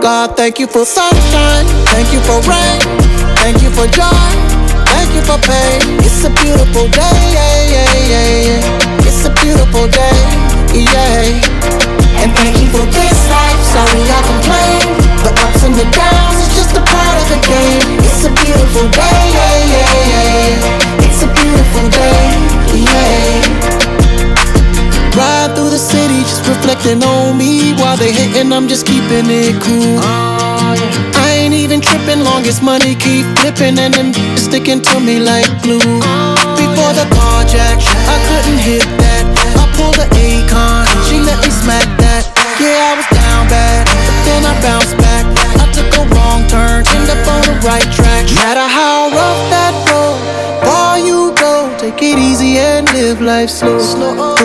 God, thank you for sunshine, thank you for rain, thank you for joy, thank you for pain. It's a beautiful day, yeah, yeah, yeah, yeah. It's a beautiful day, yeah. And thank you for this life, sorry I complain. The ups and the downs, it's just a part of the game. It's a beautiful day, yeah, yeah, yeah. It's a beautiful day, yeah. Ride through the city, just reflecting on me. While they hating, I'm just keeping it cool. I ain't even tripping, long as money keep flipping and them sticking to me like glue. Before the carjack, I couldn't hit that. I pulled the Akon, she let me smack that. Yeah, I was down bad, but then I bounced back. I took a wrong turn, ended up on the right track. No matter how rough that road, far you go, take it easy and live life slow.